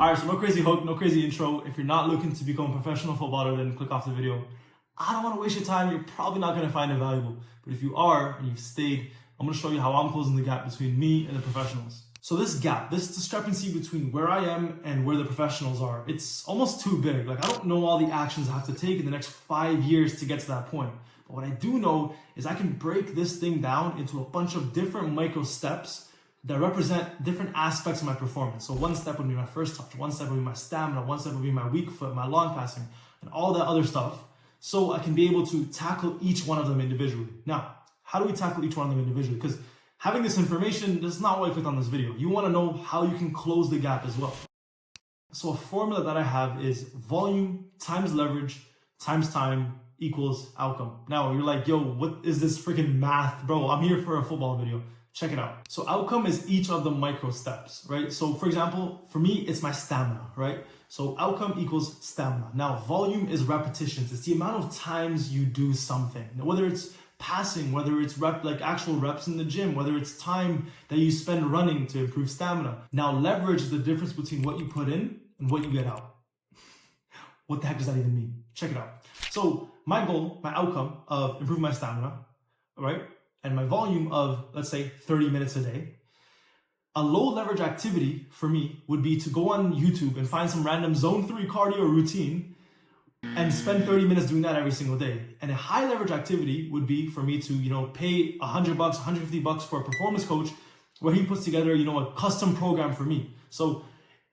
Alright, so no crazy hook, no crazy intro. If you're not looking to become a professional footballer, then click off the video. I don't want to waste your time. You're probably not going to find it valuable. But if you are, and you've stayed, I'm going to show you how I'm closing the gap between me and the professionals. So this gap, this discrepancy between where I am and where the professionals are, it's almost too big. Like, I don't know all the actions I have to take in the next 5 years to get to that point. But what I do know is I can break this thing down into a bunch of different micro steps that represent different aspects of my performance. So one step would be my first touch, one step would be my stamina, one step would be my weak foot, my long passing, and all that other stuff. So I can be able to tackle each one of them individually. Now, how do we tackle each one of them individually? Because having this information, that's not why I clicked on this video. You want to know how you can close the gap as well. So a formula that I have is volume times leverage times time equals outcome. Now you're like, yo, what is this freaking math? Bro, I'm here for a football video. Check it out. So outcome is each of the micro steps, right? So for example, for me, it's my stamina, right? So outcome equals stamina. Now volume is repetitions. It's the amount of times you do something. Now, whether it's passing, whether it's actual reps in the gym, whether it's time that you spend running to improve stamina. Now leverage is the difference between what you put in and what you get out. What the heck does that even mean? Check it out. So my goal, my outcome of improving my stamina, right? And my volume of, let's say, 30 minutes a day. A low leverage activity for me would be to go on YouTube and find some random zone 3 cardio routine and spend 30 minutes doing that every single day. And a high leverage activity would be for me to, pay $100, $150 for a performance coach where he puts together, a custom program for me. So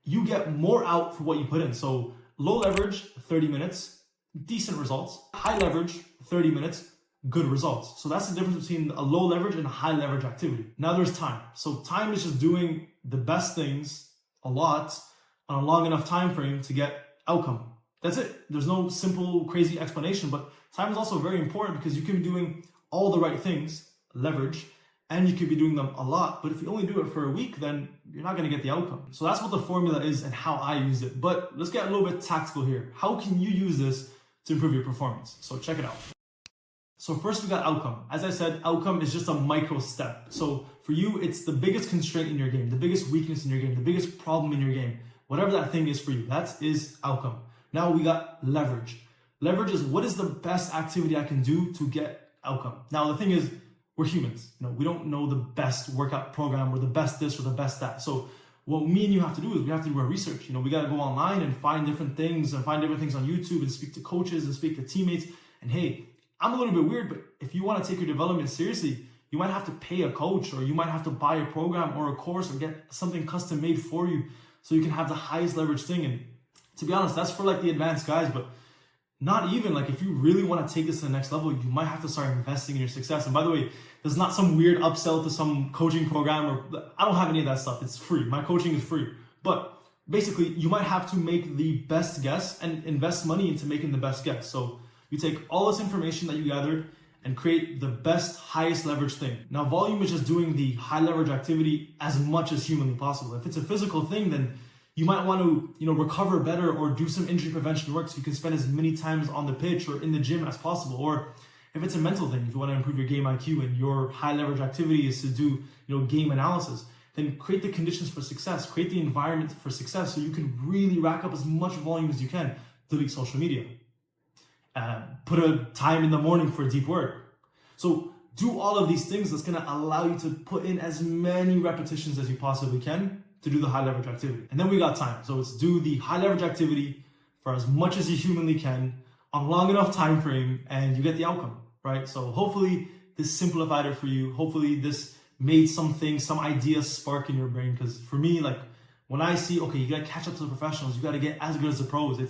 you get more out for what you put in. So low leverage, 30 minutes, decent results. High leverage, 30 minutes, good results. So that's the difference between a low leverage and a high leverage activity. Now there's time. So time is just doing the best things a lot on a long enough time frame to get outcome. That's it. There's no simple, crazy explanation, but time is also very important because you can be doing all the right things, leverage, and you could be doing them a lot. But if you only do it for a week, then you're not going to get the outcome. So that's what the formula is and how I use it. But let's get a little bit tactical here. How can you use this to improve your performance? So check it out. So first we got outcome. As I said, outcome is just a micro step. So for you, it's the biggest constraint in your game, the biggest weakness in your game, the biggest problem in your game, whatever that thing is for you, that is outcome. Now we got leverage. Leverage is what is the best activity I can do to get outcome. Now the thing is, we're humans. We don't know the best workout program or the best this or the best that. So what me and you have to do is we have to do our research. We got to go online and find different things on YouTube and speak to coaches and speak to teammates. And hey, I'm a little bit weird, but if you want to take your development seriously, you might have to pay a coach or you might have to buy a program or a course or get something custom made for you so you can have the highest leverage thing. And to be honest, that's for the advanced guys, but not even if you really want to take this to the next level, you might have to start investing in your success. And by the way, there's not some weird upsell to some coaching program or I don't have any of that stuff. It's free. My coaching is free. But basically, you might have to make the best guess and invest money into making the best guess. So you take all this information that you gathered and create the best, highest leverage thing. Now, volume is just doing the high leverage activity as much as humanly possible. If it's a physical thing, then you might want to, recover better or do some injury prevention work so you can spend as many times on the pitch or in the gym as possible. Or if it's a mental thing, if you want to improve your game IQ and your high leverage activity is to do, game analysis, then create the conditions for success, create the environment for success so you can really rack up as much volume as you can. Delete social media. Put a time in the morning for deep work. So do all of these things that's going to allow you to put in as many repetitions as you possibly can to do the high leverage activity. And then we got time. So it's do the high leverage activity for as much as you humanly can on long enough time frame and you get the outcome, right? So hopefully this simplified it for you. Hopefully this made some ideas spark in your brain. Because for me, when I see, okay, you got to catch up to the professionals, you got to get as good as the pros,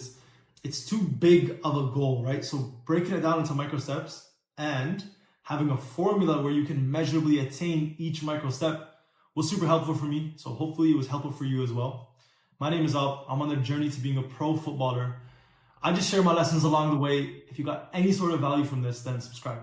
it's too big of a goal, right? So breaking it down into micro steps and having a formula where you can measurably attain each micro step was super helpful for me. So hopefully it was helpful for you as well. My name is Up. I'm on the journey to being a pro footballer. I just share my lessons along the way. If you got any sort of value from this, then subscribe.